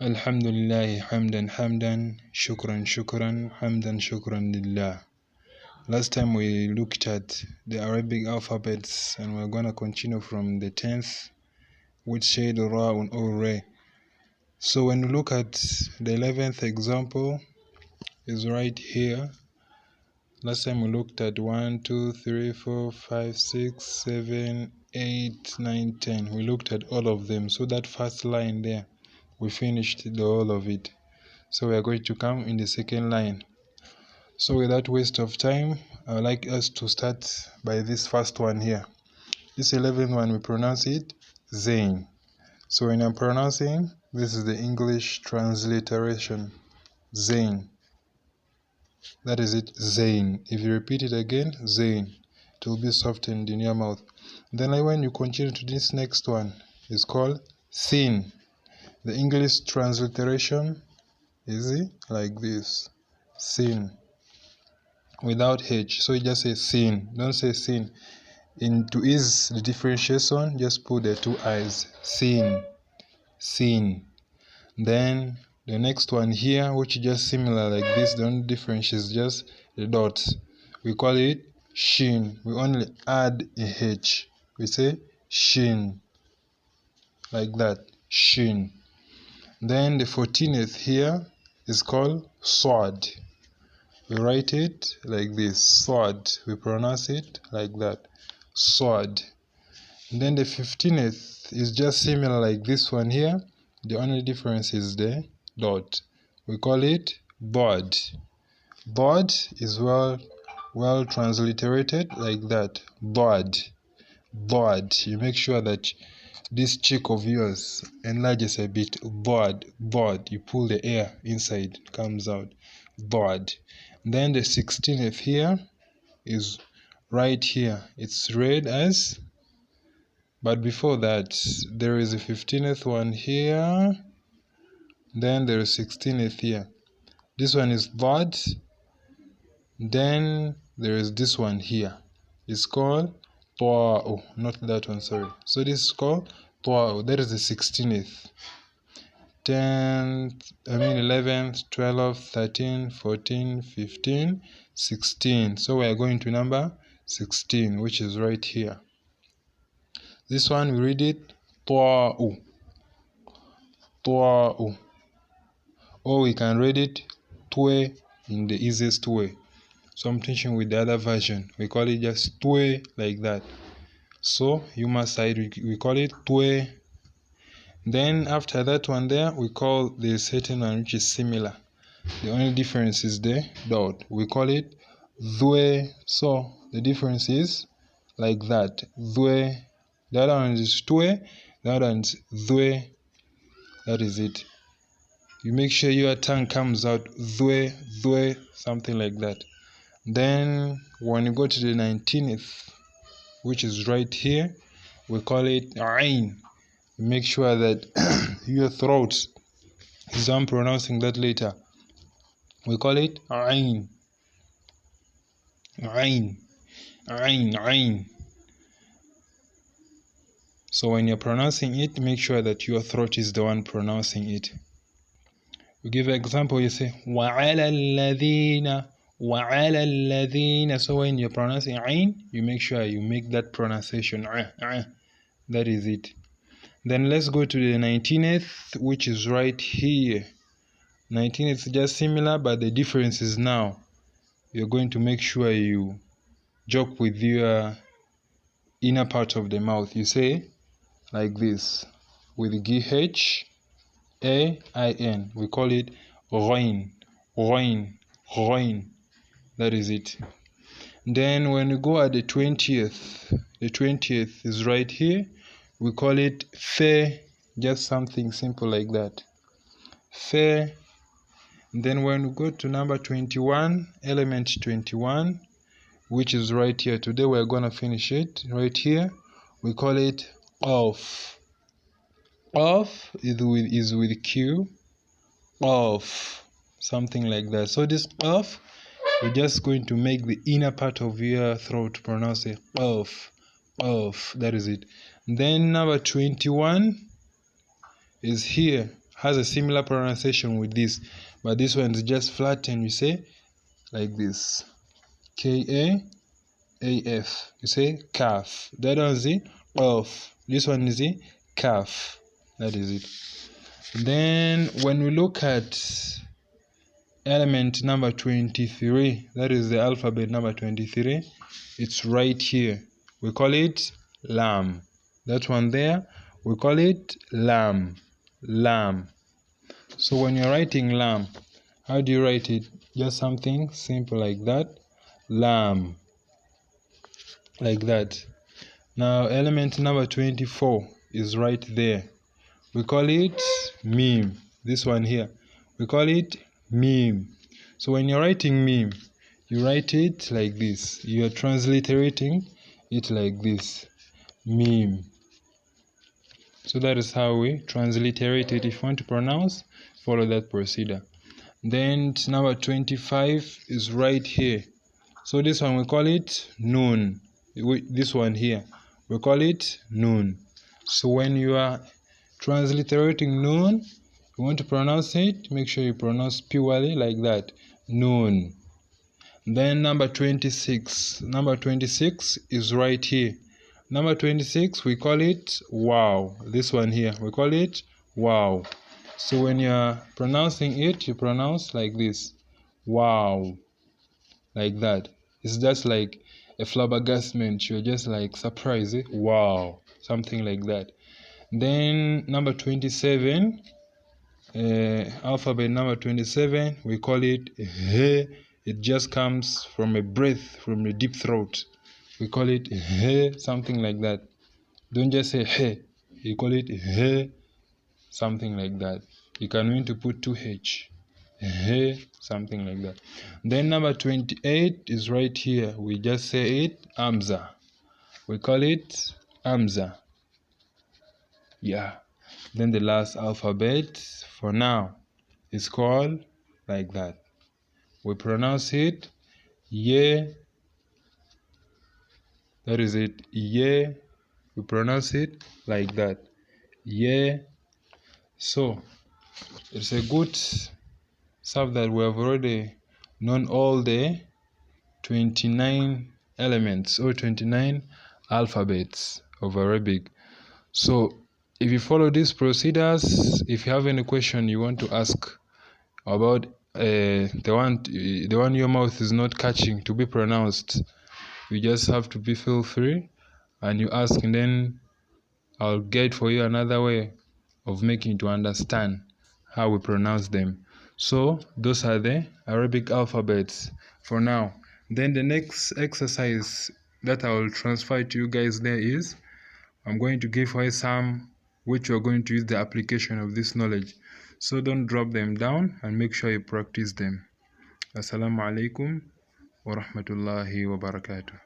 Alhamdulillah hamdan hamdan, shukran shukran, hamdan shukran lillah. Last time we looked at the Arabic alphabets and we're gonna continue from the 10th, which said Ra'un or Re. So when you look at the 11th example, is right here. Last time we looked at 1, 2, 3, 4, 5, 6, 7, 8, 9, 10. We looked at all of them. So that first line there, we finished the whole of it. So we are going to come in the second line. So without waste of time, I would like us to start by this first one here. This 11th one, we pronounce it Zain. So when I'm pronouncing, this is the English transliteration, Zain. That is it, Zain. If you repeat it again, Zain, it will be softened in your mouth. Then when you continue to this next one, it's called Thin. The English transliteration is like this, Thin, without H. So you just say Thin, don't say Thin. To ease the differentiation, just put the two I's, Thin, Thin. Then the next one here, which is just similar like this, the only difference is just the dots. We call it Shin. We only add a H. We say Shin, like that, Shin. Then the 14th here is called Sword. We write it like this, Sword. We pronounce it like that, Sword. And then the 15th is just similar like this one here. The only difference is the dot. We call it Bird. Bird is well transliterated like that, Bird. Bird. You make sure that this cheek of yours enlarges a bit. Bird. Bird. You pull the air inside, it comes out. Bird. Then the 16th here is right here. It's read as, but before that there is a 15th one here. Then there is 16th here. This one is bird. Then there is this one here. It's called Toa'u. Not that one, sorry. So this is called Toa'u. That is the 16th. 10th, 11th, 12th, 13th, 14th, 15th, 16th. So we are going to number 16, which is right here. This one we read it Toa'u. Toa'u. Or we can read it Tue in the easiest way. So I'm teaching with the other version. We call it just Tue like that. So Yuma side we call it Tue. Then after that one there, we call the second one which is similar. The only difference is the dot. We call it Dhue. So the difference is like that. Dhue. The other one is Tue. The other one is Dhue. That is it. You make sure your tongue comes out Dhue, Dhue, something like that. Then when you go to the 19th, which is right here, we call it Ain. Make sure that your throat is on pronouncing that later. We call it Ain. Ain. Ain. Ain. So when you're pronouncing it, make sure that your throat is the one pronouncing it. We give an example, you say وَعَلَى الَّذِينَ وَعَلَى الَّذِينَ. So when you're pronouncing Ain, you make sure you make that pronunciation. That is it. Then let's go to the 19th, which is right here. 19th is just similar, but the difference is now you're going to make sure you joke with your inner part of the mouth. You say like this with Ghain. We call it Ghain. Ghain. Ghain. That is it. Then when you go at the 20th is right here. We call it Fe. Just something simple like that. Fe. Then when we go to number 21, element 21, which is right here. Today we're gonna finish it right here. We call it Off. Off is with Q. Off. Something like that. So this off, we're just going to make the inner part of your throat pronounce it off. Off. That is it. Then number 21 is here. has a similar pronunciation with this, but this one is just flat, and you say like this, K-A-A-F. You say calf. That one is the off. This one is the calf. That is it. Then when we look at element number 23, that is the alphabet number 23, it's right here. We call it lam. That one there, we call it lam. Lam. So when you're writing lam, how do you write it? Just something simple like that. Lam. Like that. Now element number 24 is right there. We call it meme. This one here, we call it meme. So when you're writing meme, you write it like this. You're transliterating it like this, meme. So that is how we transliterate it. If you want to pronounce, follow that procedure. Then number 25 is right here. So this one we call it noon. This one here, we call it noon. So when you are transliterating noon, you want to pronounce it, make sure you pronounce purely like that, noon. Then number 26. Number 26 is right here. Number 26, we call it wow. This one here, we call it wow. So when you are pronouncing it, you pronounce like this, wow. Like that. It's just like a flabbergastement. You're just like surprised, wow, something like that. Then number 27, alphabet number 27, we call it he. It just comes from a breath, from the deep throat. We call it he, something like that. Don't just say he, you call it he, something like that. You can mean to put 2H, he, something like that. Then number 28 is right here. We just say it Amza. We call it Amza. Yeah. Then the last alphabet for now is called like that. We pronounce it ye. That is it, ye. We pronounce it like that, ye. So it's a good stuff that we have already known all the 29 elements or 29 alphabets of Arabic. So if you follow these procedures, if you have any question you want to ask about the one your mouth is not catching to be pronounced, you just have to feel free and you ask, and then I'll get for you another way of making you to understand how we pronounce them. So those are the Arabic alphabets for now. Then the next exercise that I will transfer to you guys there is, I'm going to give away some which you're going to use the application of this knowledge. So don't drop them down and make sure you practice them. Assalamu alaikum wa rahmatullahi wa barakatuh.